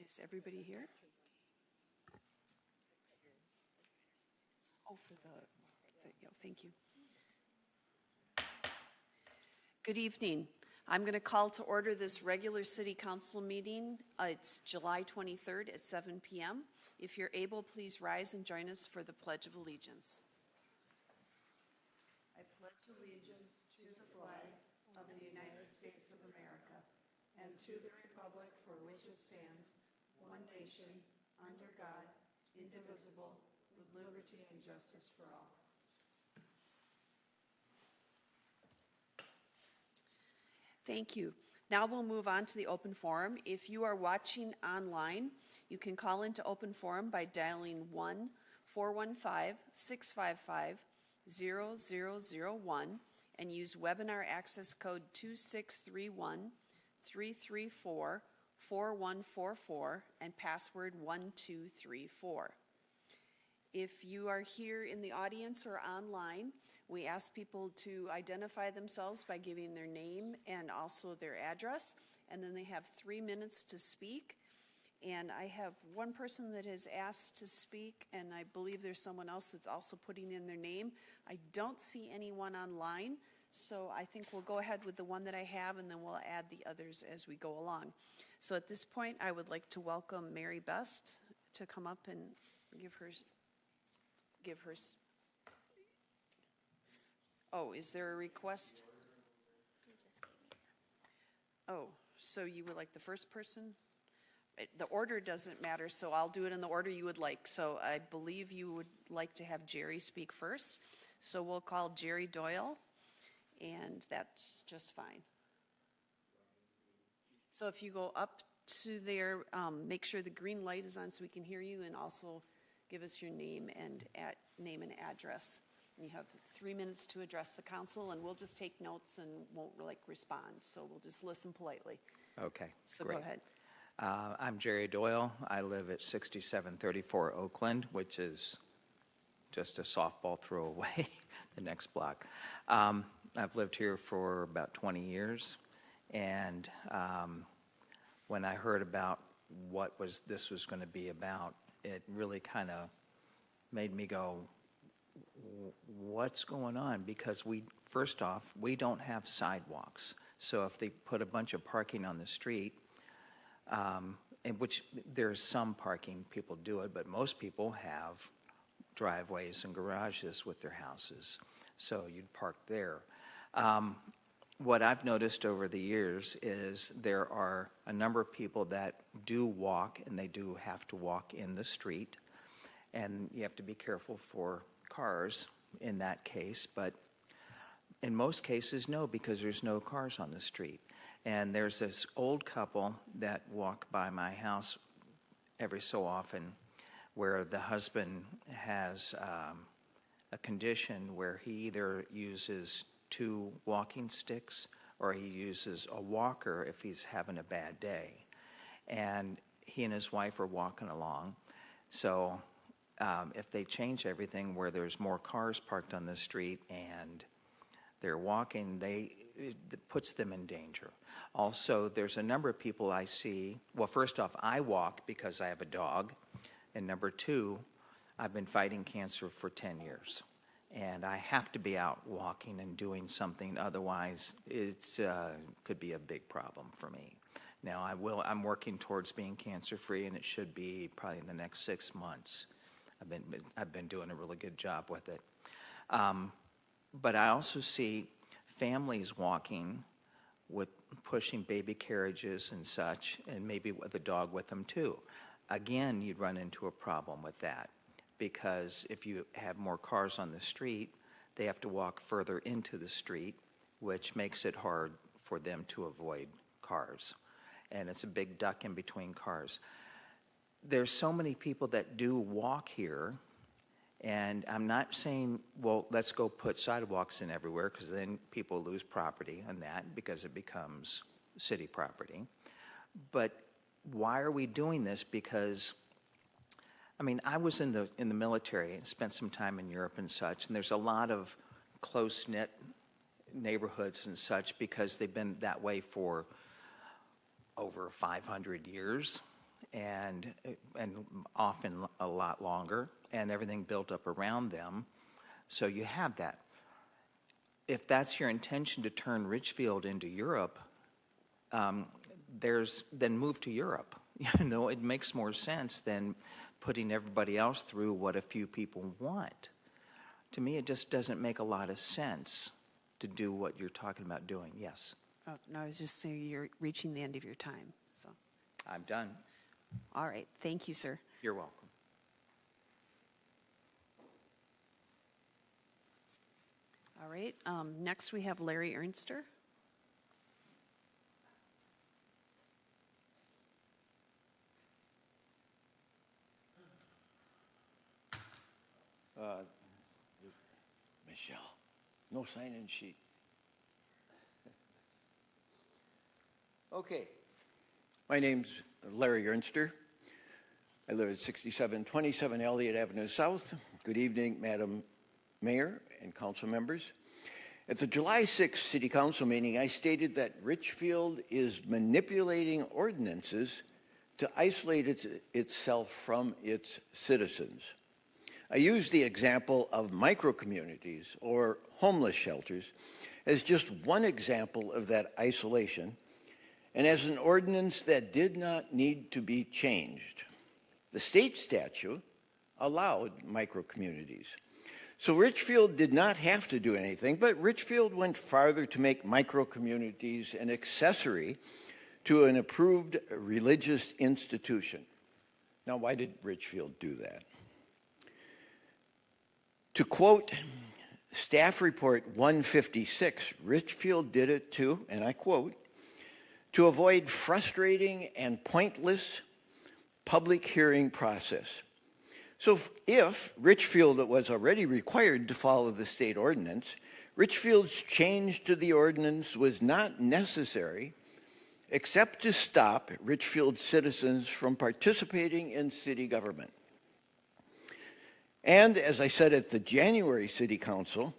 Is everybody here? Oh, for thank you. Good evening. I'm going to call to order this regular City Council meeting. It's July 23rd at 7 p.m. If you're able, please rise and join us for the Pledge of Allegiance. I pledge allegiance to the flag of the United States of America and to the republic for which it stands, one nation, under God, indivisible, with liberty and justice for all. Thank you. Now we'll move on to the open forum. If you are watching online, you can call into open forum by dialing 1-415-655-0001 and use webinar access code 2631-334-4144 and password 1234. If you are here in the audience or online, we ask people to identify themselves by giving their name and also their address, and then they have 3 minutes to speak. And I have one person that has asked to speak, and I believe there's someone else that's also putting in their name. I don't see anyone online, so I think we'll go ahead with the one that I have, and then we'll add the others as we go along. So at this point, I would like to welcome Mary Best to come up and give her. Oh, is there a request? Oh, so you would like the first person? The order doesn't matter, so I'll do it in the order you would like. So I believe you would like to have Jerry speak first. So we'll call Jerry Doyle, and that's just fine. So if you go up to there, make sure the green light is on so we can hear you, and also give us your name and address. And you have 3 minutes to address the council, and we'll just take notes and won't respond. So we'll just listen politely. Okay, so great. Go ahead. I'm Jerry Doyle. I live at 6734 Oakland, which is just a softball throw away, the next block. I've lived here for about 20 years, and when I heard about what this was going to be about, it really kind of made me go, what's going on? Because first off, we don't have sidewalks. So if they put a bunch of parking on the street, in which there's some parking, people do it, but most people have driveways and garages with their houses. So you'd park there. What I've noticed over the years is there are a number of people that do walk, and they do have to walk in the street, and you have to be careful for cars in that case, but in most cases, no, because there's no cars on the street. And there's this old couple that walk by my house every so often where the husband has a condition where he either uses 2 walking sticks or he uses a walker if he's having a bad day. And he and his wife are walking along. So if they change everything where there's more cars parked on the street and they're walking, it puts them in danger. Also, there's a number of people I see. Well, first off, I walk because I have a dog. And number 2, I've been fighting cancer for 10 years. And I have to be out walking and doing something, otherwise it could be a big problem for me. Now I'm working towards being cancer-free, and it should be probably in the next 6 months. I've been doing a really good job with it. But I also see families walking with pushing baby carriages and such, and maybe with a dog with them too. Again, you'd run into a problem with that, because if you have more cars on the street, they have to walk further into the street, which makes it hard for them to avoid cars. And it's a big duck in between cars. There's so many people that do walk here, and I'm not saying, well, let's go put sidewalks in everywhere, because then people lose property on that because it becomes city property. But why are we doing this? Because I mean, I was in the military and spent some time in Europe and such, and there's a lot of close-knit neighborhoods and such because they've been that way for over 500 years. and often a lot longer, and everything built up around them. So you have that. If that's your intention to turn Richfield into Europe, then move to Europe. You know, it makes more sense than putting everybody else through what a few people want. To me, it just doesn't make a lot of sense to do what you're talking about doing. Yes, Oh, no, I was just saying you're reaching the end of your time, so. I'm done. All right, thank you, sir. You're welcome. All right, next we have Larry Ernster. Michelle, no sign-in sheet. Okay. My name's Larry Ernster. I live at 6727 Elliott Avenue South. Good evening, Madam Mayor and council members. At the July 6th City Council meeting, I stated that Richfield is manipulating ordinances to isolate itself from its citizens. I used the example of microcommunities or homeless shelters as just one example of that isolation, and as an ordinance that did not need to be changed. The state statute allowed microcommunities. So Richfield did not have to do anything, but Richfield went farther to make microcommunities an accessory to an approved religious institution. Now, why did Richfield do that? To quote Staff Report 156, Richfield did it to, and I quote, to avoid frustrating and pointless public hearing process. So if Richfield was already required to follow the state ordinance, Richfield's change to the ordinance was not necessary except to stop Richfield citizens from participating in city government. And as I said at the January City Council,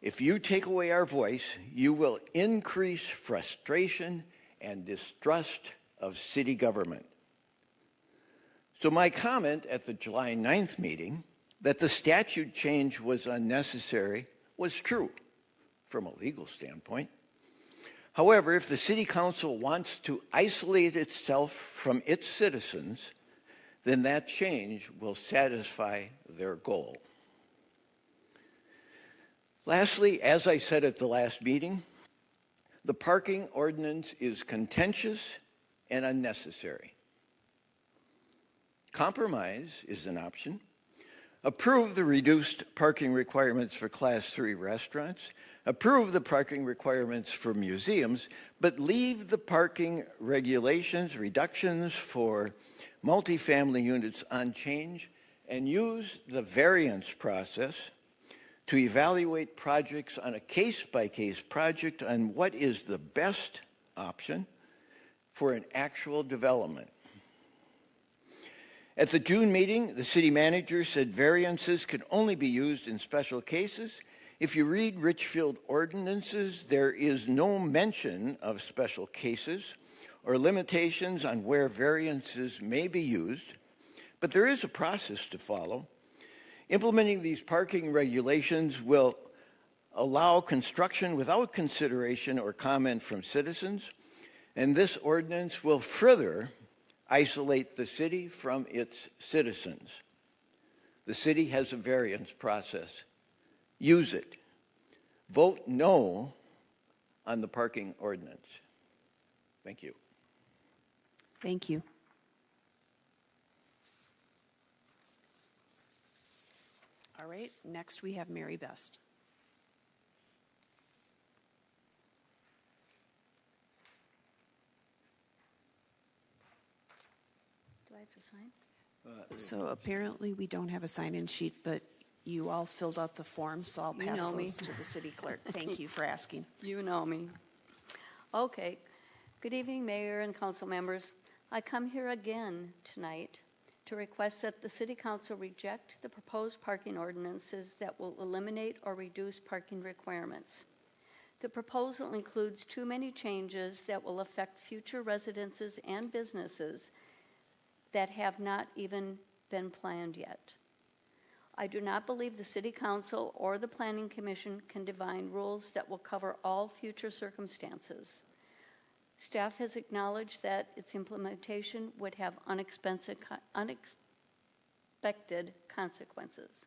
if you take away our voice, you will increase frustration and distrust of city government. So my comment at the July 9th meeting that the statute change was unnecessary was true from a legal standpoint. However, if the City Council wants to isolate itself from its citizens, then that change will satisfy their goal. Lastly, as I said at the last meeting, the parking ordinance is contentious and unnecessary. Compromise is an option. Approve the reduced parking requirements for Class 3 restaurants. Approve the parking requirements for museums, but leave the parking regulations, reductions for multifamily units unchanged, and use the variance process to evaluate projects on a case-by-case project on what is the best option for an actual development. At the June meeting, the city manager said variances could only be used in special cases. If you read Richfield ordinances, there is no mention of special cases or limitations on where variances may be used, but there is a process to follow. Implementing these parking regulations will allow construction without consideration or comment from citizens, and this ordinance will further isolate the city from its citizens. The city has a variance process. Use it. Vote no on the parking ordinance. Thank you. Thank you. All right, next we have Mary Best. Do I have to sign? So apparently we don't have a sign-in sheet, but you all filled out the form, so I'll You pass know me. those to the city clerk. Thank you for asking. You know me. Okay. Good evening, Mayor and council members. I come here again tonight to request that the City Council reject the proposed parking ordinances that will eliminate or reduce parking requirements. The proposal includes too many changes that will affect future residences and businesses that have not even been planned yet. I do not believe the City Council or the Planning Commission can define rules that will cover all future circumstances. Staff has acknowledged that its implementation would have unexpected consequences.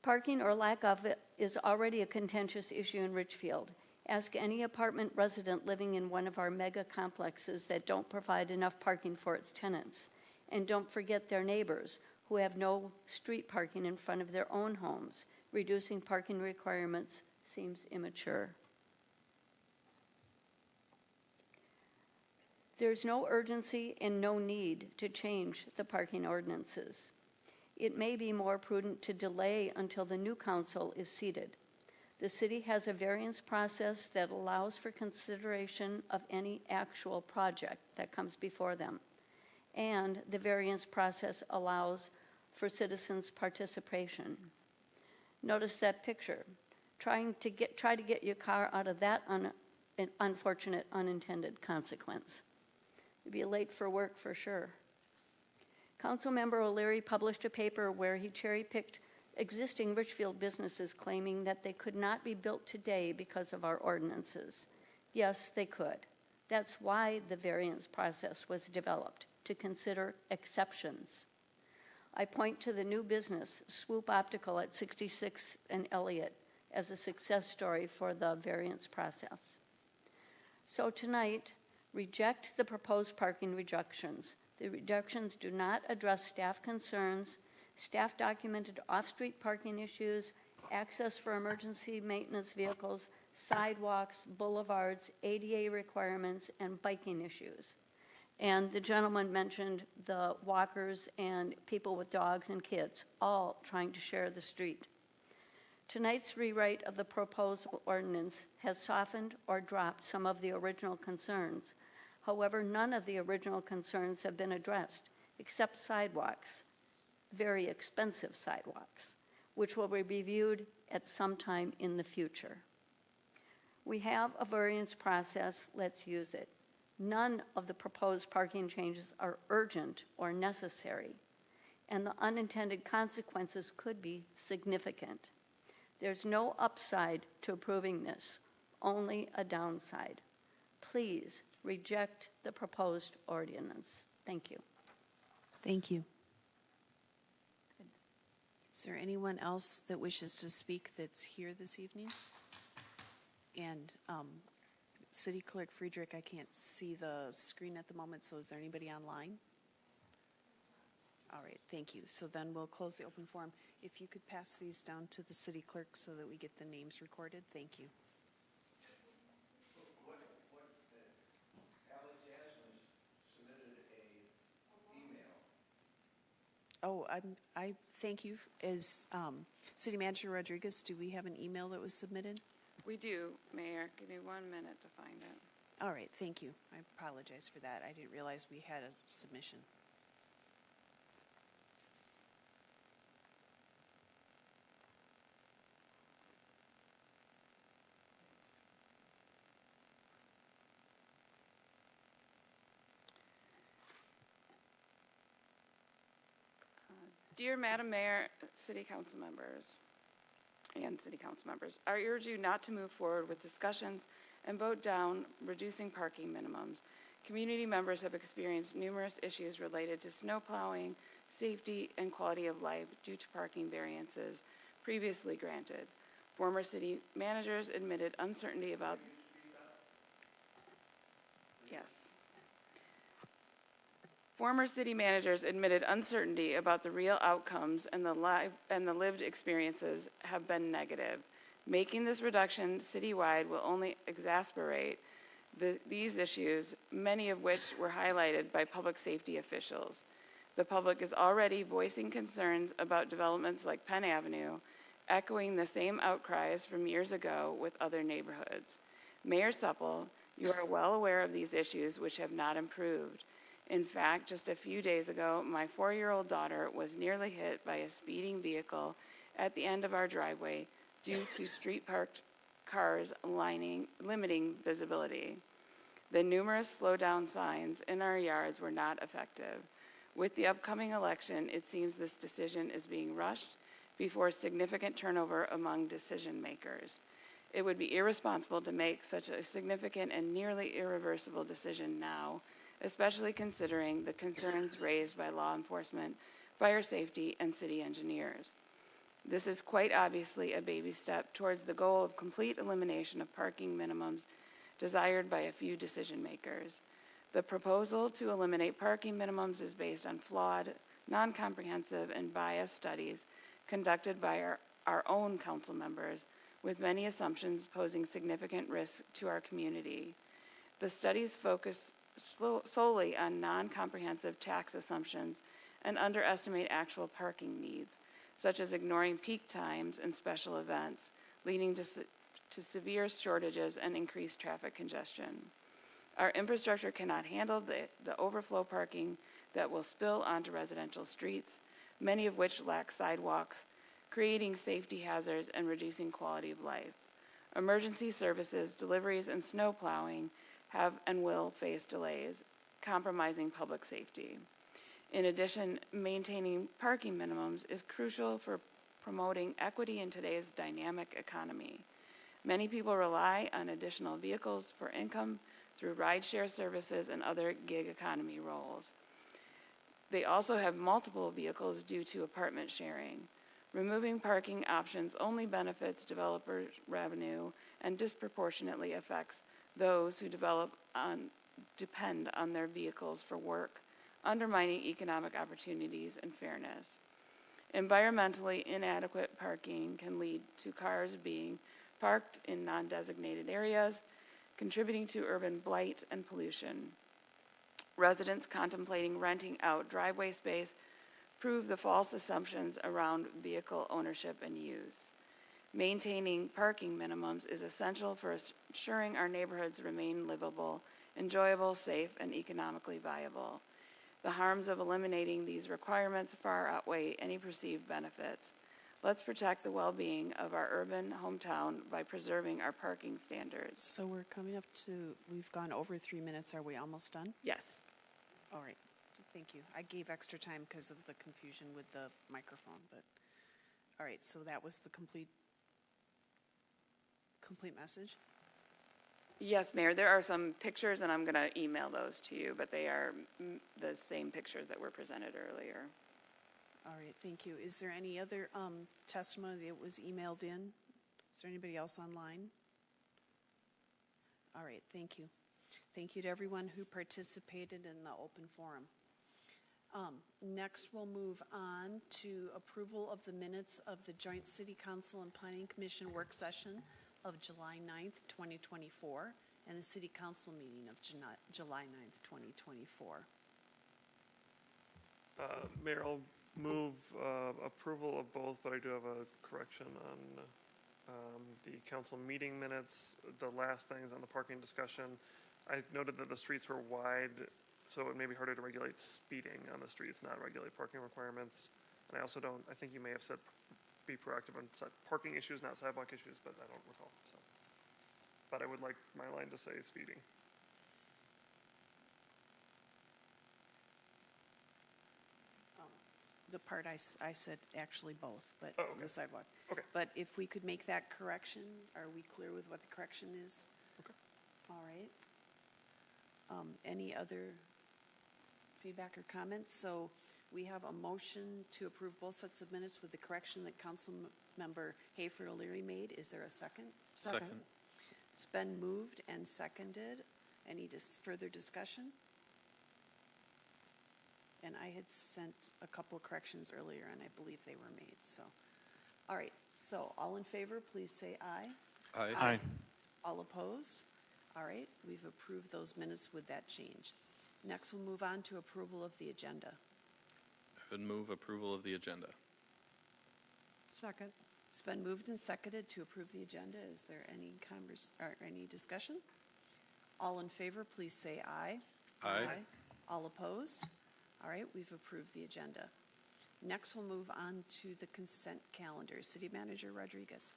Parking or lack of it is already a contentious issue in Richfield. Ask any apartment resident living in one of our mega complexes that don't provide enough parking for its tenants. And don't forget their neighbors who have no street parking in front of their own homes. Reducing parking requirements seems immature. There's no urgency and no need to change the parking ordinances. It may be more prudent to delay until the new council is seated. The city has a variance process that allows for consideration of any actual project that comes before them. And the variance process allows for citizens' participation. Notice that picture. Try to get your car out of that unfortunate unintended consequence. You'd be late for work for sure. Councilmember O'Leary published a paper where he cherry-picked existing Richfield businesses claiming that they could not be built today because of our ordinances. Yes, they could. That's why the variance process was developed, to consider exceptions. I point to the new business, Swoop Optical at 66 and Elliott, as a success story for the variance process. So tonight, reject the proposed parking reductions. The reductions do not address staff concerns. Staff documented off-street parking issues, access for emergency maintenance vehicles, sidewalks, boulevards, ADA requirements, and biking issues. And the gentleman mentioned the walkers and people with dogs and kids, all trying to share the street. Tonight's rewrite of the proposed ordinance has softened or dropped some of the original concerns. However, none of the original concerns have been addressed, except sidewalks, very expensive sidewalks, which will be reviewed at some time in the future. We have a variance process, let's use it. None of the proposed parking changes are urgent or necessary, and the unintended consequences could be significant. There's no upside to approving this, only a downside. Please reject the proposed ordinance. Thank you. Thank you. Is there anyone else that wishes to speak that's here this evening? And City Clerk Friedrich, I can't see the screen at the moment, so is there anybody online? All right, thank you. So then we'll close the open forum. If you could pass these down to the city clerk so that we get the names recorded, thank you. Oh, I thank you. As City Manager Rodriguez, do we have an email that was submitted? We do, Mayor. Give me 1 minute to find it. All right, thank you. I apologize for that. I didn't realize we had a submission. Dear Madam Mayor, City Council members, I urge you not to move forward with discussions and vote down reducing parking minimums. Community members have experienced numerous issues related to snow plowing, safety, and quality of life due to parking variances previously granted. Former city managers admitted uncertainty about Former city managers admitted uncertainty about the real outcomes, and the lived experiences have been negative. Making this reduction citywide will only exacerbate these issues, many of which were highlighted by public safety officials. The public is already voicing concerns about developments like Penn Avenue, echoing the same outcries from years ago with other neighborhoods. Mayor Supple, you are well aware of these issues, which have not improved. In fact, just a few days ago, my 4-year-old daughter was nearly hit by a speeding vehicle at the end of our driveway due to street-parked cars limiting visibility. The numerous slow-down signs in our yards were not effective. With the upcoming election, it seems this decision is being rushed before significant turnover among decision makers. It would be irresponsible to make such a significant and nearly irreversible decision now, especially considering the concerns raised by law enforcement, fire safety, and city engineers. This is quite obviously a baby step towards the goal of complete elimination of parking minimums desired by a few decision makers. The proposal to eliminate parking minimums is based on flawed, non-comprehensive, and biased studies conducted by our own council members, with many assumptions posing significant risk to our community. The studies focus solely on non-comprehensive tax assumptions and underestimate actual parking needs, such as ignoring peak times and special events, leading to severe shortages and increased traffic congestion. Our infrastructure cannot handle the overflow parking that will spill onto residential streets, many of which lack sidewalks, creating safety hazards and reducing quality of life. Emergency services, deliveries, and snow plowing have and will face delays, compromising public safety. In addition, maintaining parking minimums is crucial for promoting equity in today's dynamic economy. Many people rely on additional vehicles for income through rideshare services and other gig economy roles. They also have multiple vehicles due to apartment sharing. Removing parking options only benefits developer revenue and disproportionately affects those who depend on their vehicles for work, undermining economic opportunities and fairness. Environmentally inadequate parking can lead to cars being parked in non-designated areas, contributing to urban blight and pollution. Residents contemplating renting out driveway space prove the false assumptions around vehicle ownership and use. Maintaining parking minimums is essential for ensuring our neighborhoods remain livable, enjoyable, safe, and economically viable. The harms of eliminating these requirements far outweigh any perceived benefits. Let's protect the well-being of our urban hometown by preserving our parking standards. So we're coming up to, we've gone over 3 minutes. Are we almost done? Yes. All right, thank you. I gave extra time because of the confusion with the microphone, but, all right, so that was the complete message? Yes, Mayor, there are some pictures, and I'm going to email those to you, but they are the same pictures that were presented earlier. All right, thank you. Is there any other testimony that was emailed in? Is there anybody else online? All right, thank you. Thank you to everyone who participated in the open forum. Next, we'll move on to approval of the minutes of the Joint City Council and Planning Commission work session of July 9th, 2024, and the City Council meeting of July 9th, 2024. Mayor, I'll move approval of both, but I do have a correction on the council meeting minutes. The last thing is on the parking discussion. I noted that the streets were wide, so it may be harder to regulate speeding on the streets, not regulate parking requirements. And I also don't, I think you may have said be proactive on parking issues, not sidewalk issues, but I don't recall. So, but I would like my line to say speeding. The part I said actually both, but Oh, okay. the sidewalk. Okay. But if we could make that correction, are we clear with what the correction is? Okay. All right. Any other feedback or comments? So we have a motion to approve both sets of minutes with the correction that Council Member Hayford O'Leary made. Is there a second? Second. It's been moved and seconded. Any further discussion? And I had sent a couple of corrections earlier, and I believe they were made, so. All right, so all in favor, please say aye. Aye. All opposed? All right, we've approved those minutes with that change. Next, we'll move on to approval of the agenda. I would move approval of the agenda. Second. It's been moved and seconded to approve the agenda. Is there any any discussion? All in favor, please say aye. Aye. All opposed? All right, we've approved the agenda. Next, we'll move on to the consent calendar. City Manager Rodriguez.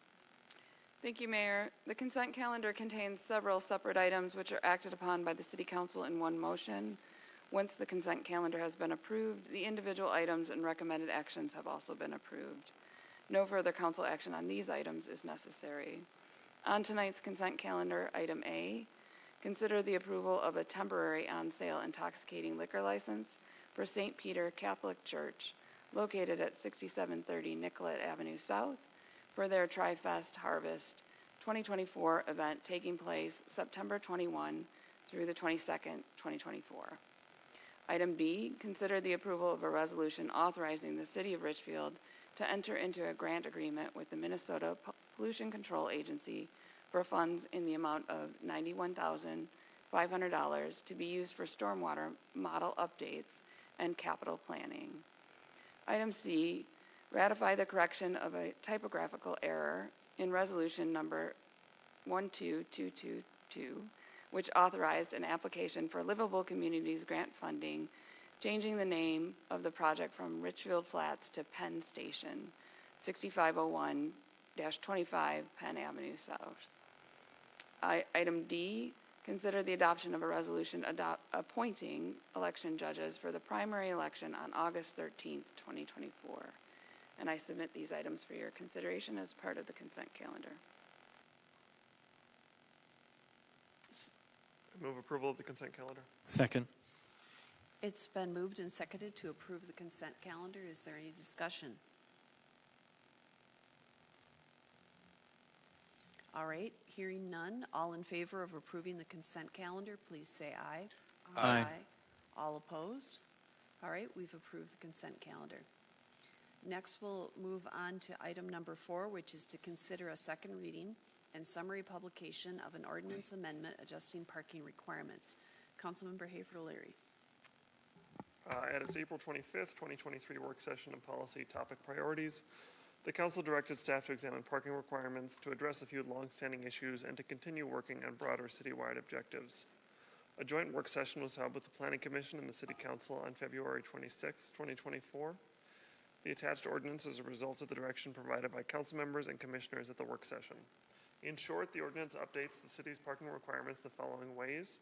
Thank you, Mayor. The consent calendar contains several separate items which are acted upon by the City Council in one motion. Once the consent calendar has been approved, the individual items and recommended actions have also been approved. No further council action on these items is necessary. On tonight's consent calendar, item A, consider the approval of a temporary on-sale intoxicating liquor license for St. Peter Catholic Church, located at 6730 Nicollet Avenue South, for their Tri-Fest Harvest 2024 event taking place September 21 through the 22nd, 2024. Item B, consider the approval of a resolution authorizing the City of Richfield to enter into a grant agreement with the Minnesota Pollution Control Agency for funds in the amount of $91,500 to be used for stormwater model updates and capital planning. Item C, ratify the correction of a typographical error in resolution number 12222, which authorized an application for Livable Communities grant funding, changing the name of the project from Richfield Flats to Penn Station, 6501-25 Penn Avenue South. Item D, consider the adoption of a resolution appointing election judges for the primary election on August 13th, 2024. And I submit these items for your consideration as part of the consent calendar. Move approval of the consent calendar. Second. It's been moved and seconded to approve the consent calendar. Is there any discussion? All right, hearing none. All in favor of approving the consent calendar, please say aye. Aye. All opposed? All right, we've approved the consent calendar. Next, we'll move on to item number 4, which is to consider a second reading and summary publication of an ordinance amendment adjusting parking requirements. Councilmember Hayford O'Leary. At its April 25th, 2023 work session and policy topic priorities, the council directed staff to examine parking requirements, to address a few longstanding issues, and to continue working on broader citywide objectives. A joint work session was held with the Planning Commission and the City Council on February 26, 2024. The attached ordinance is a result of the direction provided by council members and commissioners at the work session. In short, the ordinance updates the city's parking requirements the following ways.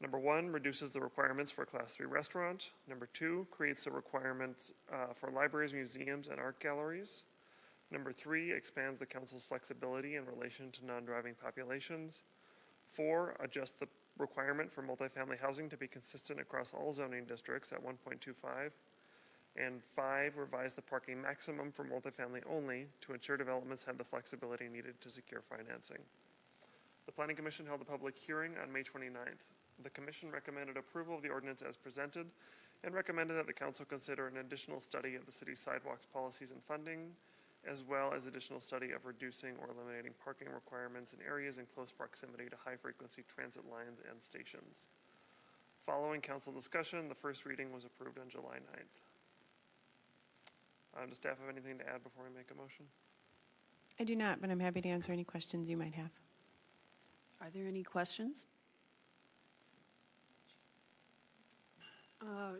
Number 1, reduces the requirements for a Class 3 restaurant. Number 2, creates a requirement for libraries, museums, and art galleries. Number 3, expands the council's flexibility in relation to non-driving populations. 4, adjusts the requirement for multifamily housing to be consistent across all zoning districts at 1.25. And 5, revise the parking maximum for multifamily only to ensure developments have the flexibility needed to secure financing. The Planning Commission held a public hearing on May 29th. The Commission recommended approval of the ordinance as presented and recommended that the Council consider an additional study of the city's sidewalks policies and funding, as well as additional study of reducing or eliminating parking requirements in areas in close proximity to high-frequency transit lines and stations. Following Council discussion, the first reading was approved on July 9th. Does staff have anything to add before we make a motion? I do not, but I'm happy to answer any questions you might have. Are there any questions?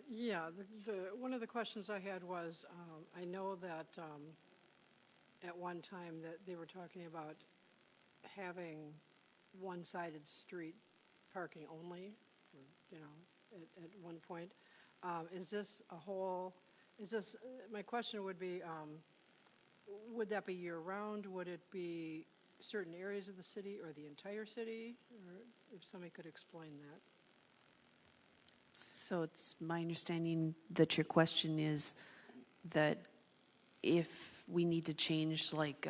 Yeah, one of the questions I had was, I know that at one time that they were talking about having one-sided street parking only, you know, at one point. Is this a whole, my question would be, would that be year-round? Would it be certain areas of the city or the entire city? Or if somebody could explain that. So it's my understanding that your question is that if we need to change like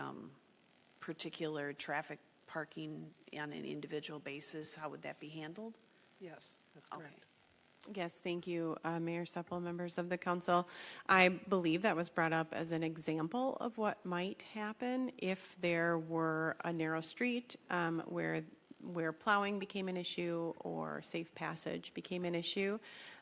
particular traffic parking on an individual basis, how would that be handled? Yes, that's Okay. correct. Yes, thank you, Mayor Supple, members of the council. I believe that was brought up as an example of what might happen if there were a narrow street where plowing became an issue or safe passage became an issue,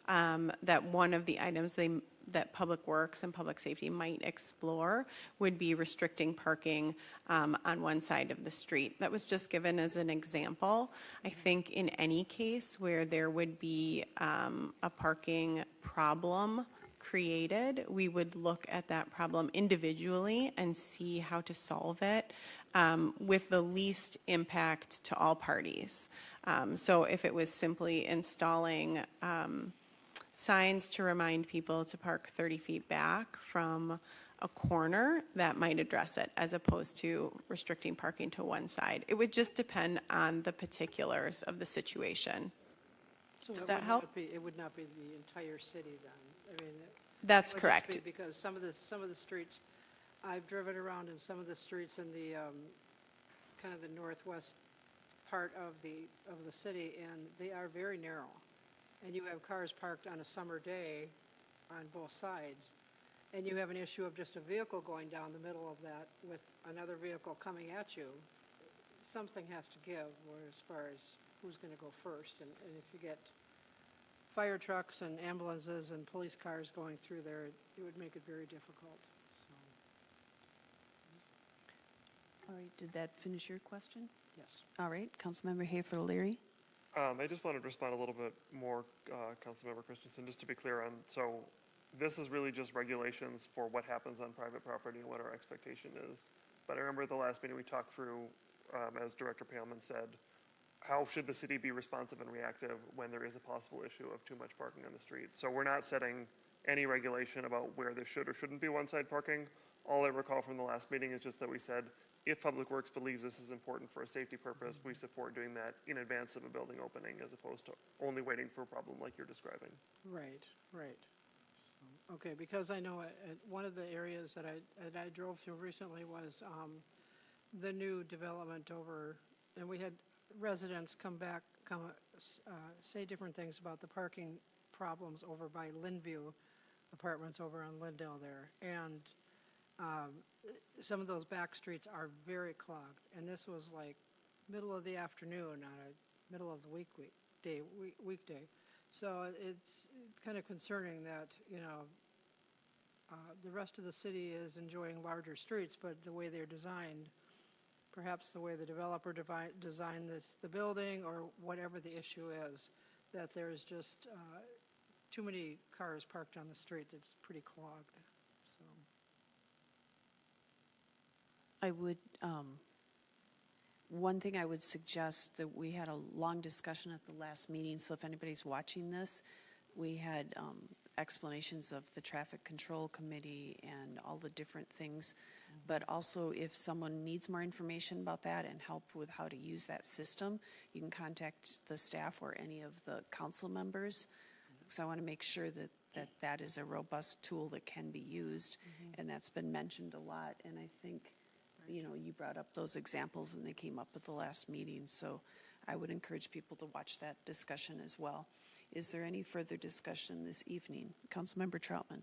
that one of the items that Public Works and Public Safety might explore would be restricting parking on one side of the street. That was just given as an example. I think in any case where there would be a parking problem created, we would look at that problem individually and see how to solve it with the least impact to all parties. So if it was simply installing signs to remind people to park 30 feet back from a corner, that might address it, as opposed to restricting parking to one side. It would just depend on the particulars of the situation. So Does it that would help? not be- It would not be the entire city then? I mean, That's it would just correct. be because some of the streets, I've driven around in some of the streets in the, kind of the northwest part of the city, and they are very narrow. And you have cars parked on a summer day on both sides, and you have an issue of just a vehicle going down the middle of that with another vehicle coming at you. Something has to give as far as who's going to go first. And if you get fire trucks and ambulances and police cars going through there, it would make it very difficult. So, All right, did that finish your question? yes. All right, Councilmember Hayford O'Leary. I just wanted to respond a little bit more, Councilmember Christensen, just to be clear on, so this is really just regulations for what happens on private property and what our expectation is. But I remember at the last meeting we talked through, as Director Paleman said, how should the city be responsive and reactive when there is a possible issue of too much parking on the street? So we're not setting any regulation about where there should or shouldn't be one-side parking. All I recall from the last meeting is just that we said, if Public Works believes this is important for a safety purpose, we support doing that in advance of a building opening as opposed to only waiting for a problem like you're describing. Right, right. So, okay, because I know one of the areas that I drove through recently was the new development over, and we had residents say different things about the parking problems over by Linview Apartments over on Lindale there. And some of those back streets are very clogged. And this was like middle of the afternoon on a middle of the weekday. So it's kind of concerning that, the rest of the city is enjoying larger streets, but the way they're designed, perhaps the way the developer designed the building or whatever the issue is, that there's just too many cars parked on the street that's pretty clogged. So, I would, one thing I would suggest that we had a long discussion at the last meeting, so if anybody's watching this, we had explanations of the Traffic Control Committee and all the different things. But also, if someone needs more information about that and help with how to use that system, you can contact the staff or any of the council members. So I want to make sure that is a robust tool that can be used, and that's been mentioned a lot. And I think, you brought up those examples and they came up at the last meeting. So I would encourage people to watch that discussion as well. Is there any further discussion this evening? Councilmember Troutman.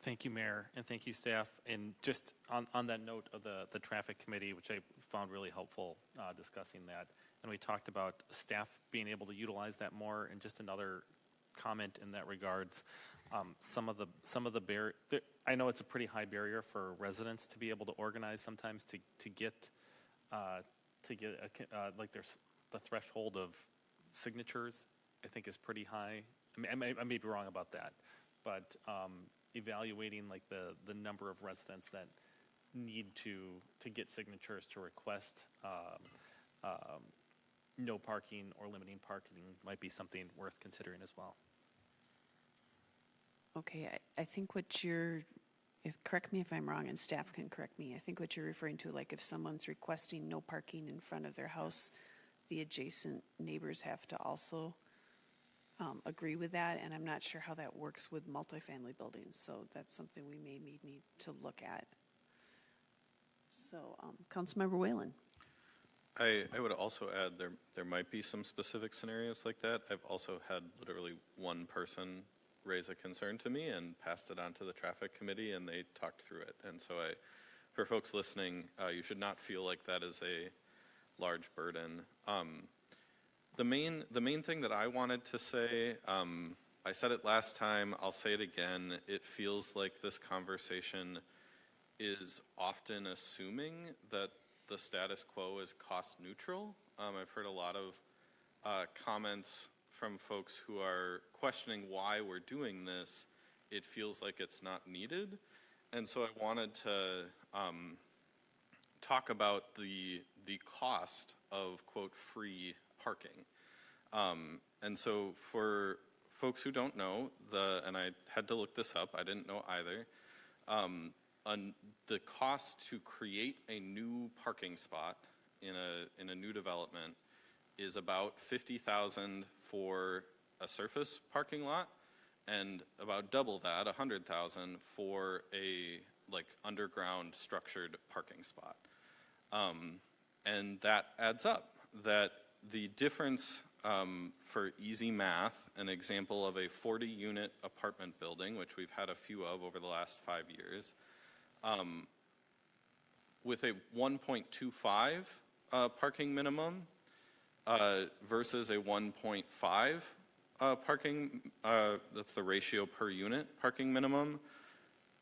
Thank you, Mayor, and thank you, staff. And just on that note of the traffic committee, which I found really helpful discussing that, and we talked about staff being able to utilize that more. And just another comment in that regards, some of the I know it's a pretty high barrier for residents to be able to organize sometimes to get like there's the threshold of signatures, I think, is pretty high. I may be wrong about that, but evaluating like the number of residents that need to get signatures to request no parking or limiting parking might be something worth considering as well. Okay, I think correct me if I'm wrong, and staff can correct me. I think what you're referring to, like if someone's requesting no parking in front of their house, the adjacent neighbors have to also agree with that, and I'm not sure how that works with multifamily buildings, so that's something we may need to look at. So, Councilmember Whalen. I would also add there might be some specific scenarios like that. I've also had literally one person raise a concern to me and passed it on to the traffic committee, and they talked through it. And so for folks listening, you should not feel like that is a large burden. The main thing that I wanted to say, I said it last time, I'll say it again, it feels like this conversation is often assuming that the status quo is cost neutral. I've heard a lot of comments from folks who are questioning why we're doing this. It feels like it's not needed. And so I wanted to talk about the cost of, quote, free parking. And so for folks who don't know, and I had to look this up, I didn't know either, the cost to create a new parking spot in a new development is about $50,000 for a surface parking lot, and about double that, $100,000 for a underground structured parking spot. And that adds up. That the difference, for easy math, an example of a 40-unit apartment building, which we've had a few of over the last 5 years, with a 1.25 parking minimum versus a 1.5 parking, that's the ratio per unit parking minimum,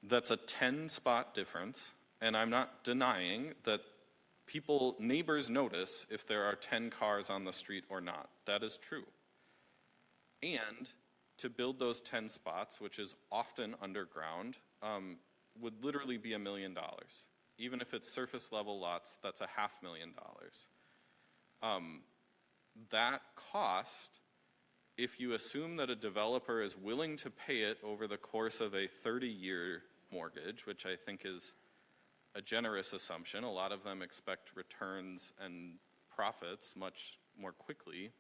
that's a 10-spot difference. And I'm not denying that neighbors notice if there are 10 cars on the street or not. That is true. And to build those 10 spots, which is often underground, would literally be $1 million. Even if it's surface level lots, that's $500,000. That cost, if you assume that a developer is willing to pay it over the course of a 30-year mortgage, which I think is a generous assumption. A lot of them expect returns and profits much more quickly.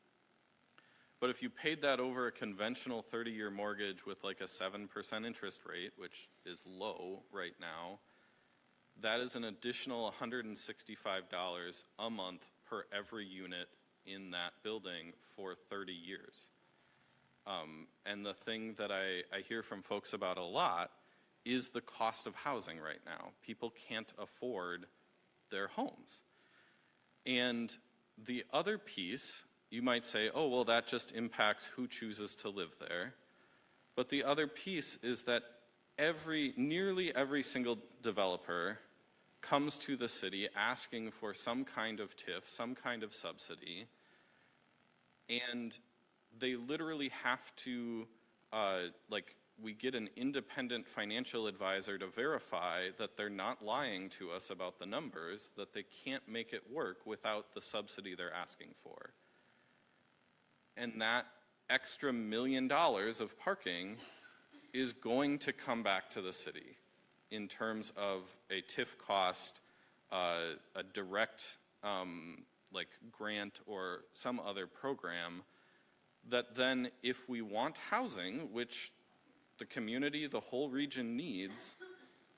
But if you paid that over a conventional 30-year mortgage with like a 7% interest rate, which is low right now, that is an additional $165 a month per every unit in that building for 30 years. And the thing that I hear from folks about a lot is the cost of housing right now. People can't afford their homes. And the other piece, you might say, oh, well, that just impacts who chooses to live there. But the other piece is that nearly every single developer comes to the city asking for some kind of TIF, some kind of subsidy, and they literally have to, we get an independent financial advisor to verify that they're not lying to us about the numbers, that they can't make it work without the subsidy they're asking for. And that extra $1 million of parking is going to come back to the city in terms of a TIF cost, a direct grant or some other program that then if we want housing, which the community, the whole region needs,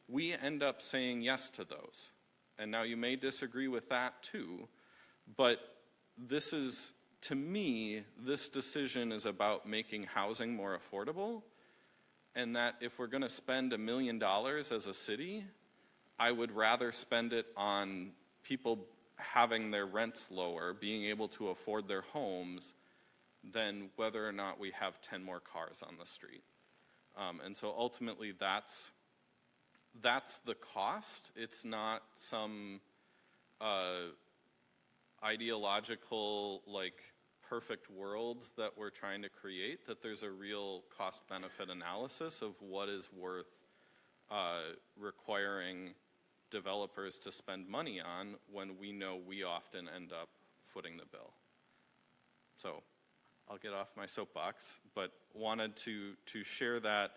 we end up saying yes to those. And now you may disagree with that too, but this is, to me, this decision is about making housing more affordable, and that if we're gonna spend $1 million as a city, I would rather spend it on people having their rents lower, being able to afford their homes, than whether or not we have 10 more cars on the street. And so ultimately that's the cost. It's not some ideological, perfect world that we're trying to create, that there's a real cost-benefit analysis of what is worth requiring developers to spend money on when we know we often end up footing the bill. So I'll get off my soapbox, but wanted to share that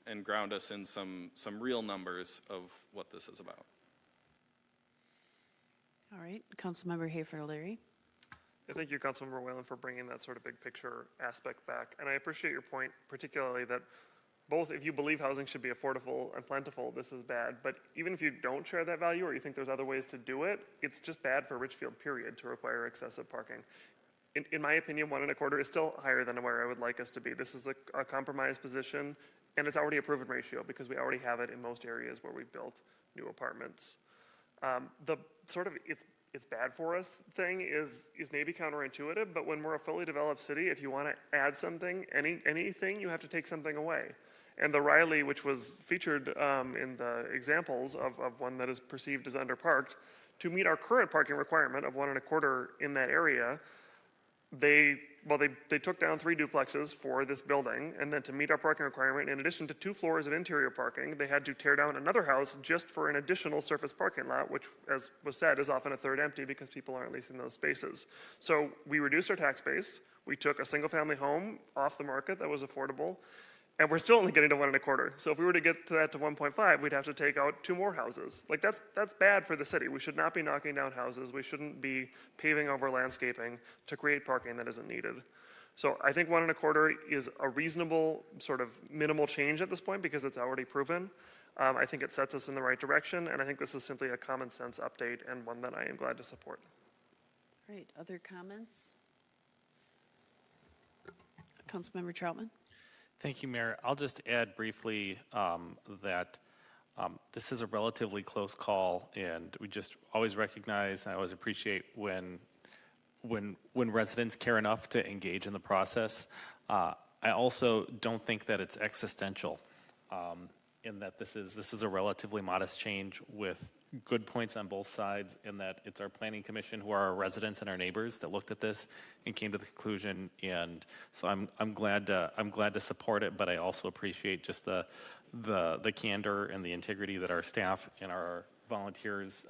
and ground us in some real numbers of what this is about. All right, Councilmember Hafer-Larry. Yeah, thank you, Councilmember Whalen, for bringing that sort of big picture aspect back. And I appreciate your point, particularly that both if you believe housing should be affordable and plentiful, this is bad. But even if you don't share that value or you think there's other ways to do it, it's just bad for Richfield, period, to require excessive parking. In my opinion, 1.25 is still higher than where I would like us to be. This is a compromise position, and it's already a proven ratio because we already have it in most areas where we've built new apartments. The sort of it's bad for us thing is maybe counterintuitive, but when we're a fully developed city, if you want to add something, anything, you have to take something away. And the Riley, which was featured in the examples of one that is perceived as underparked, to meet our current parking requirement of 1.25 in that area, they took down 3 duplexes for this building, and then to meet our parking requirement, in addition to 2 floors of interior parking, they had to tear down another house just for an additional surface parking lot, which, as was said, is often a third empty because people aren't leasing those spaces. So we reduced our tax base. We took a single-family home off the market that was affordable, and we're still only getting to 1 1/4. So if we were to get to that to 1.5, we'd have to take out 2 more houses. Like that's bad for the city. We should not be knocking down houses. We shouldn't be paving over landscaping to create parking that isn't needed. So I think 1 1/4 is a reasonable sort of minimal change at this point because it's already proven. I think it sets us in the right direction, and I think this is simply a common sense update and one that I am glad to support. All right, other comments? Councilmember Troutman? Thank you, Mayor. I'll just add briefly that this is a relatively close call, and we just always recognize, I always appreciate when residents care enough to engage in the process. I also don't think that it's existential in that this is a relatively modest change with good points on both sides, in that it's our planning commission who are our residents and our neighbors that looked at this and came to the conclusion. And so I'm glad to support it, but I also appreciate just the candor and the integrity that our staff and our volunteers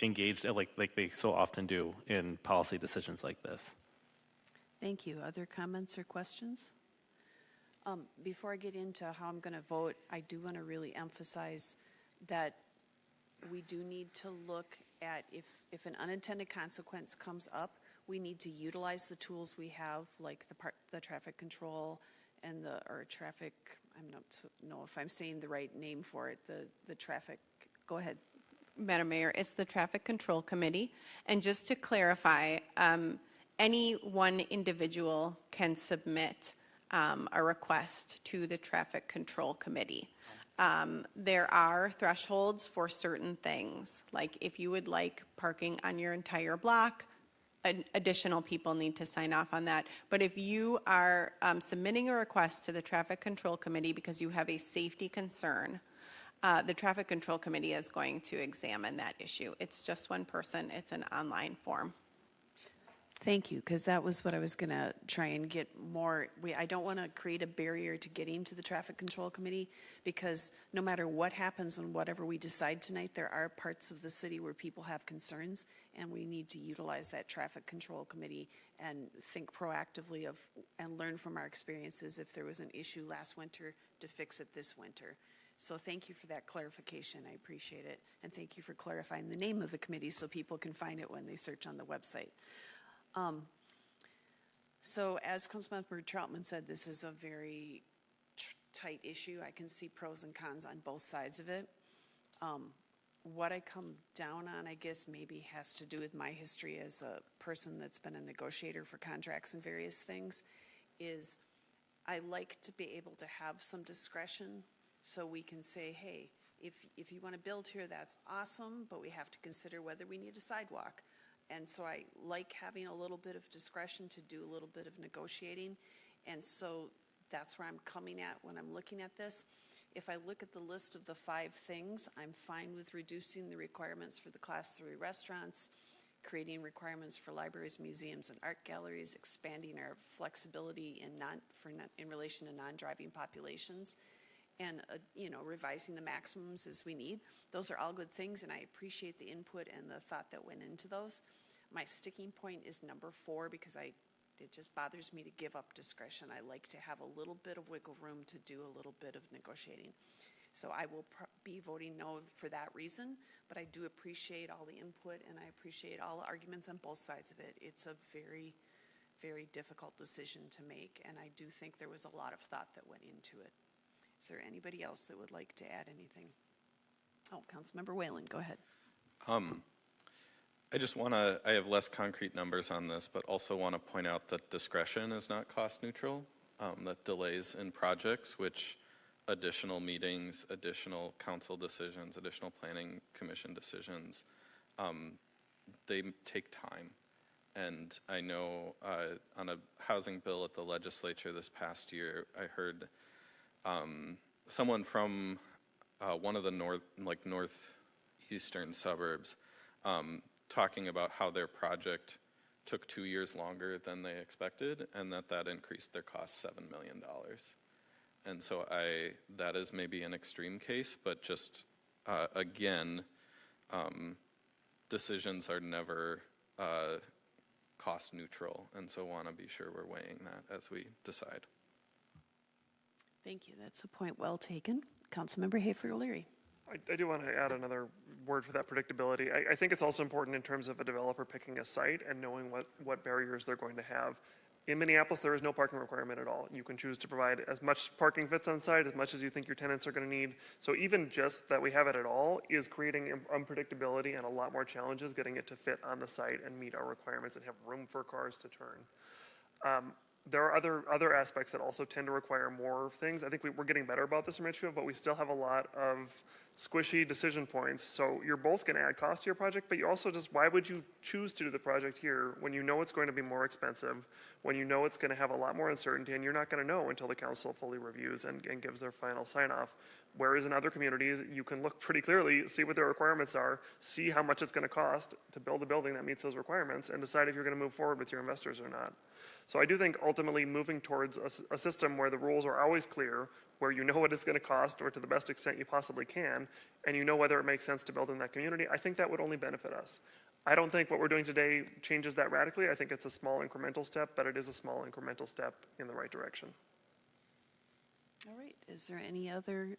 engaged like they so often do in policy decisions like this. Thank you. Other comments or questions? Before I get into how I'm going to vote, I do want to really emphasize that we do need to look at if an unintended consequence comes up, we need to utilize the tools we have, like the traffic control and traffic, I don't know if I'm saying the right name for it, the traffic, go ahead. Madam Mayor, it's the Traffic Control Committee. And just to clarify, any one individual can submit a request to the Traffic Control Committee. There are thresholds for certain things, like if you would like parking on your entire block, additional people need to sign off on that. But if you are submitting a request to the Traffic Control Committee because you have a safety concern, the Traffic Control Committee is going to examine that issue. It's just one person. It's an online form. Thank you, because that was what I was going to try and get more. I don't want to create a barrier to getting to the Traffic Control Committee, because no matter what happens and whatever we decide tonight, there are parts of the city where people have concerns, and we need to utilize that Traffic Control Committee and think proactively and learn from our experiences if there was an issue last winter to fix it this winter. So thank you for that clarification. I appreciate it. And thank you for clarifying the name of the committee so people can find it when they search on the website. So as Councilmember Troutman said, this is a very tight issue. I can see pros and cons on both sides of it. What I come down on, I guess, maybe has to do with my history as a person that's been a negotiator for contracts and various things, is I like to be able to have some discretion so we can say, hey, if you want to build here, that's awesome, but we have to consider whether we need a sidewalk. And so I like having a little bit of discretion to do a little bit of negotiating. And so that's where I'm coming at when I'm looking at this. If I look at the list of the 5 things, I'm fine with reducing the requirements for the Class 3 restaurants, creating requirements for libraries, museums, and art galleries, expanding our flexibility in relation to non-driving populations, and revising the maximums as we need. Those are all good things, and I appreciate the input and the thought that went into those. My sticking point is number 4, because it just bothers me to give up discretion. I like to have a little bit of wiggle room to do a little bit of negotiating. So I will be voting no for that reason, but I do appreciate all the input, and I appreciate all the arguments on both sides of it. It's a very, very difficult decision to make, and I do think there was a lot of thought that went into it. Is there anybody else that would like to add anything? Oh, Councilmember Whalen, go ahead. I have less concrete numbers on this, but also want to point out that discretion is not cost neutral, that delays in projects, which additional meetings, additional council decisions, additional planning commission decisions, they take time. And I know on a housing bill at the legislature this past year, I heard someone from one of the northeastern suburbs talking about how their project took 2 years longer than they expected, and that increased their cost $7 million. And so that is maybe an extreme case, but just, again, decisions are never cost neutral, and so want to be sure we're weighing that as we decide. Thank you. That's a point well taken. Councilmember Hayford O'Leary. I do want to add another word for that predictability. I think it's also important in terms of a developer picking a site and knowing what barriers they're going to have. In Minneapolis, there is no parking requirement at all. You can choose to provide as much parking fits on site, as much as you think your tenants are going to need. So even just that we have it at all is creating unpredictability and a lot more challenges getting it to fit on the site and meet our requirements and have room for cars to turn. There are other aspects that also tend to require more things. I think we're getting better about this in Richfield, but we still have a lot of squishy decision points. So you're both going to add cost to your project, but you also why would you choose to do the project here when you know it's going to be more expensive, when you know it's going to have a lot more uncertainty, and you're not going to know until the council fully reviews and gives their final sign-off. Whereas in other communities, you can look pretty clearly, see what their requirements are, see how much it's going to cost to build a building that meets those requirements, and decide if you're going to move forward with your investors or not. So I do think ultimately moving towards a system where the rules are always clear, where you know what it's going to cost or to the best extent you possibly can, and you know whether it makes sense to build in that community, I think that would only benefit us. I don't think what we're doing today changes that radically. I think it's a small incremental step, but it is a small incremental step in the right direction. All right. Is there any other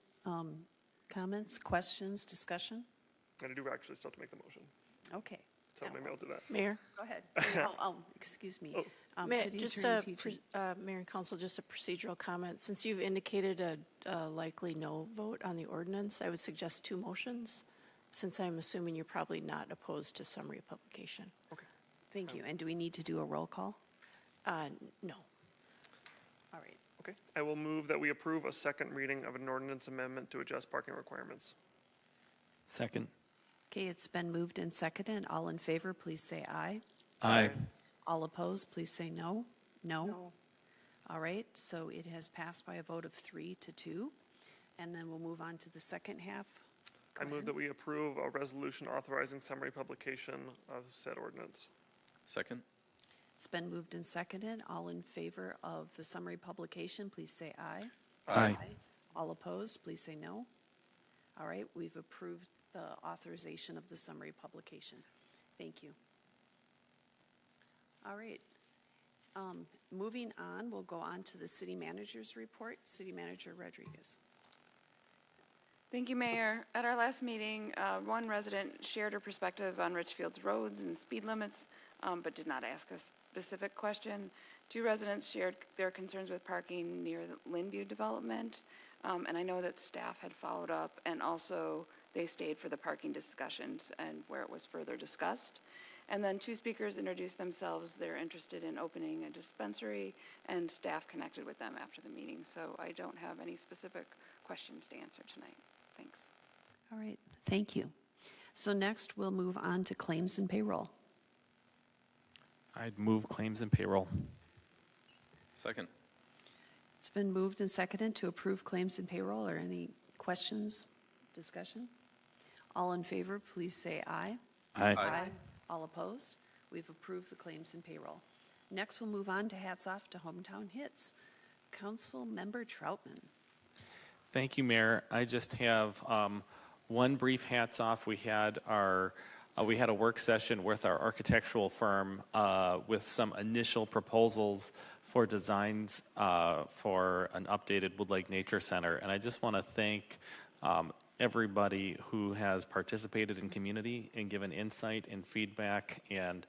comments, questions, discussion? And I do actually still have to make the motion. Okay. So maybe I'll do that. Mayor? Go ahead. Excuse me. Mayor, City just Attorney Teacher. Mayor and Council, just a procedural comment. Since you've indicated a likely no vote on the ordinance, I would suggest two motions, since I'm assuming you're probably not opposed to summary publication. Okay. Thank you. And do we need to do a roll call? No. All right. Okay. I will move that we approve a second reading of an ordinance amendment to adjust parking requirements. Second. Okay, it's been moved and seconded. All in favor, please say aye. Aye. All opposed, please say no. No. All right, so it has passed by a vote of 3-2. And then we'll move on to the second half. I move that we approve a resolution authorizing summary publication of said ordinance. Second? It's been moved and seconded. All in favor of the summary publication, please say aye. Aye. All opposed, please say no. All right, we've approved the authorization of the summary publication. Thank you. All right. Moving on, we'll go on to the city manager's report. City Manager Rodriguez. Thank you, Mayor. At our last meeting, one resident shared her perspective on Richfield's roads and speed limits, but did not ask a specific question. Two residents shared their concerns with parking near the Linview development, and I know that staff had followed up, and also they stayed for the parking discussions and where it was further discussed. And then two speakers introduced themselves. They're interested in opening a dispensary, and staff connected with them after the meeting. So I don't have any specific questions to answer tonight. Thanks. All right, thank you. So next, we'll move on to claims and payroll. I'd move claims and payroll. Second? It's been moved and seconded to approve claims and payroll. Are any questions, discussion? All in favor, please say aye. Aye. All opposed? We've approved the claims and payroll. Next, we'll move on to hats off to hometown hits. Council Member Troutman. Thank you, Mayor. I just have one brief hats off. We had a work session with our architectural firm with some initial proposals for designs for an updated Wood Lake Nature Center. And I just want to thank everybody who has participated in community and given insight and feedback. And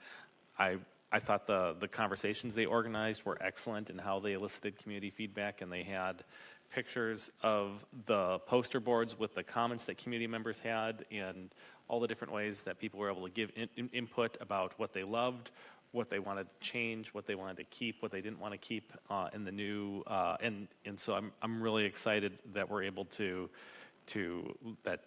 I thought the conversations they organized were excellent in how they elicited community feedback, and they had pictures of the poster boards with the comments that community members had and all the different ways that people were able to give input about what they loved, what they wanted to change, what they wanted to keep, what they didn't want to keep in the new. And so I'm really excited that we're able that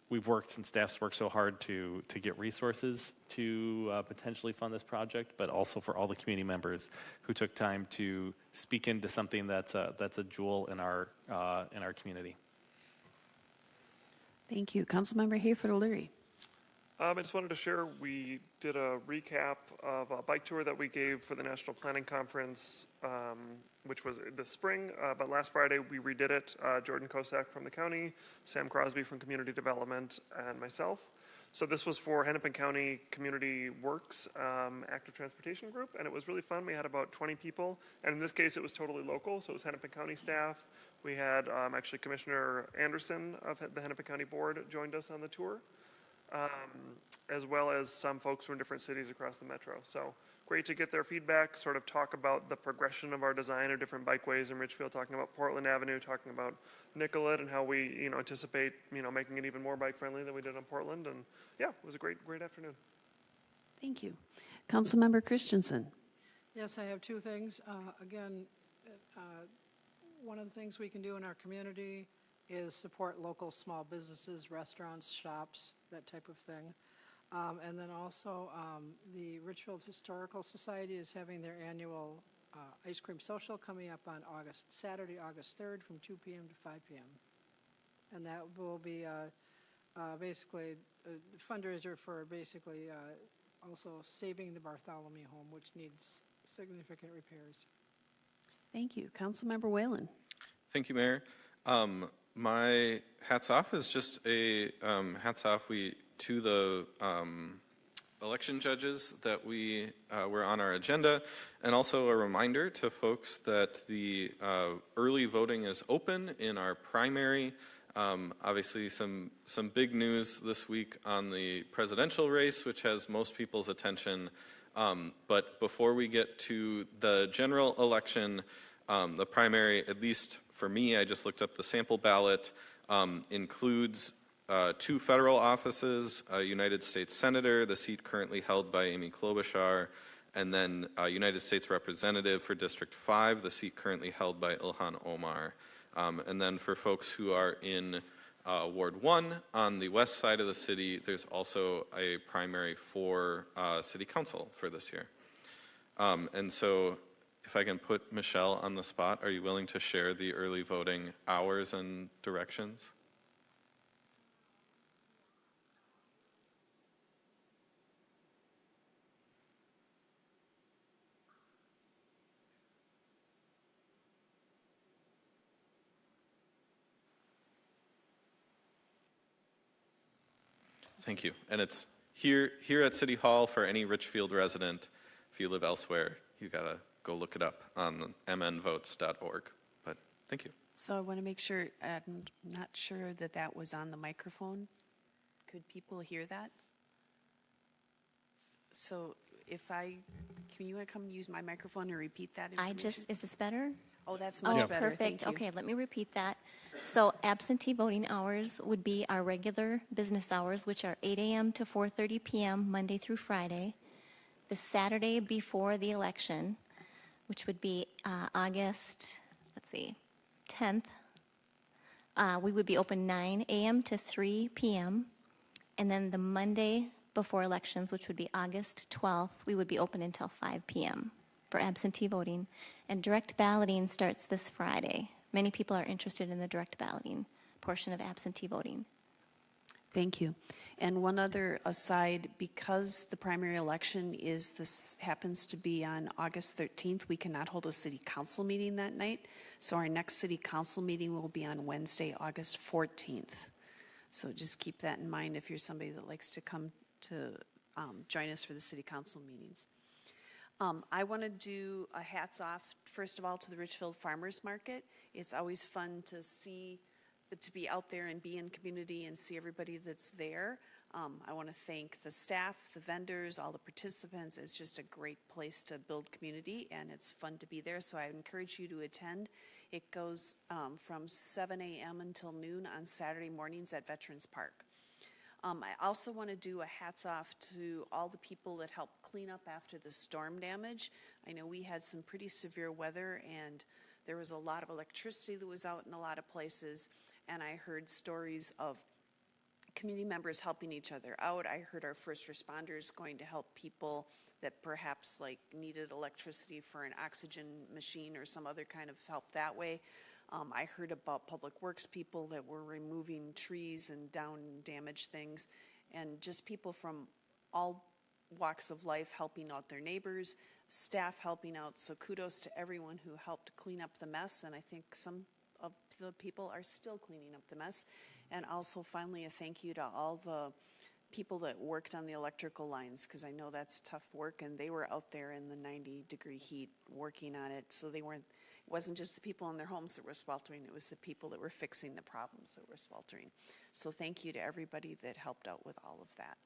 we've worked and staff's worked so hard to get resources to potentially fund this project, but also for all the community members who took time to speak into something that's a jewel in our community. Thank you. Councilmember Hayford O'Leary. I just wanted to share, we did a recap of a bike tour that we gave for the National Planning Conference, which was this spring, but last Friday we redid it. Jordan Kosak from the county, Sam Crosby from Community Development, and myself. So this was for Hennepin County Community Works Active Transportation Group, and it was really fun. We had about 20 people, and in this case it was totally local, so it was Hennepin County staff. We had actually Commissioner Anderson of the Hennepin County Board joined us on the tour, as well as some folks from different cities across the metro. So great to get their feedback, sort of talk about the progression of our design of different bikeways in Richfield, talking about Portland Avenue, talking about Nicollet, and how we, anticipate, making it even more bike friendly than we did on Portland. And yeah, it was a great afternoon. Thank you. Councilmember Christensen. Yes, I have two things. Again, one of the things we can do in our community is support local small businesses, restaurants, shops, that type of thing. And then also, the Richfield Historical Society is having their annual ice cream social coming up on Saturday, August 3rd from 2 p.m. to 5 p.m. And that will be basically a fundraiser for basically also saving the Bartholomew home, which needs significant repairs. Thank you. Councilmember Whalen. Thank you, Mayor. My hats off is just a hats off to the election judges that were on our agenda, and also a reminder to folks that the early voting is open in our primary. Obviously, some big news this week on the presidential race, which has most people's attention. But before we get to the general election, the primary, at least for me, I just looked up the sample ballot, includes 2 federal offices, a United States Senator, the seat currently held by Amy Klobuchar, and then a United States Representative for District 5, the seat currently held by Ilhan Omar. And then for folks who are in Ward 1 on the west side of the city, there's also a primary for City Council for this year. And so if I can put Michelle on the spot, are you willing to share the early voting hours and directions? Thank you. And it's here at City Hall for any Richfield resident. If you live elsewhere, you gotta go look it up on mnvotes.org. But thank you. So I want to make sure, I'm not sure that was on the microphone. Could people hear that? So can you come use my microphone and repeat that information? Is this better? Oh, that's much better. Perfect. Thank you. Okay, let me repeat that. So absentee voting hours would be our regular business hours, which are 8 a.m. to 4:30 p.m. Monday through Friday. The Saturday before the election, which would be August, 10th, we would be open 9 a.m. to 3 p.m. And then the Monday before elections, which would be August 12th, we would be open until 5 p.m. for absentee voting. And direct balloting starts this Friday. Many people are interested in the direct balloting portion of absentee voting. Thank you. And one other aside, because the primary election happens to be on August 13th, we cannot hold a city council meeting that night. So our next city council meeting will be on Wednesday, August 14th. So just keep that in mind if you're somebody that likes to come to join us for the city council meetings. I want to do a hats off, first of all, to the Richfield Farmers Market. It's always fun to be out there and be in community and see everybody that's there. I want to thank the staff, the vendors, all the participants. It's just a great place to build community, and it's fun to be there, so I encourage you to attend. It goes from 7 a.m. until noon on Saturday mornings at Veterans Park. I also want to do a hats off to all the people that helped clean up after the storm damage. I know we had some pretty severe weather, and there was a lot of electricity that was out in a lot of places, and I heard stories of community members helping each other out. I heard our first responders going to help people that perhaps needed electricity for an oxygen machine or some other kind of help that way. I heard about public works people that were removing trees and down damaged things, and just people from all walks of life helping out their neighbors, staff helping out. So kudos to everyone who helped clean up the mess, and I think some of the people are still cleaning up the mess. And also finally a thank you to all the people that worked on the electrical lines, because I know that's tough work, and they were out there in the 90-degree heat working on it. So it wasn't just the people in their homes that were sweltering, it was the people that were fixing the problems that were sweltering. So thank you to everybody that helped out with all of that.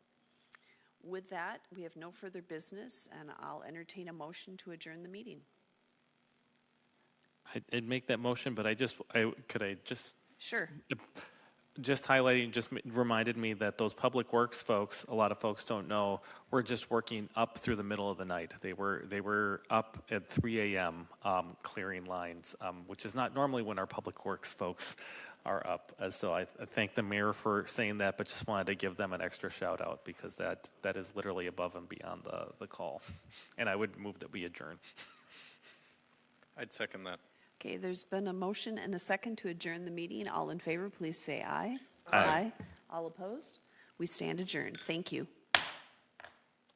With that, we have no further business, and I'll entertain a motion to adjourn the meeting. I'd make that motion, but could I just Sure. just highlighting, just reminded me that those public works folks, a lot of folks don't know, were just working up through the middle of the night. They were up at 3 a.m. Clearing lines, which is not normally when our public works folks are up. So I thank the mayor for saying that, but just wanted to give them an extra shout out because that is literally above and beyond the call. And I would move that we adjourn. I'd second that. Okay, there's been a motion and a second to adjourn the meeting. All in favor, please say aye. Aye. All opposed? We stand adjourned. Thank you.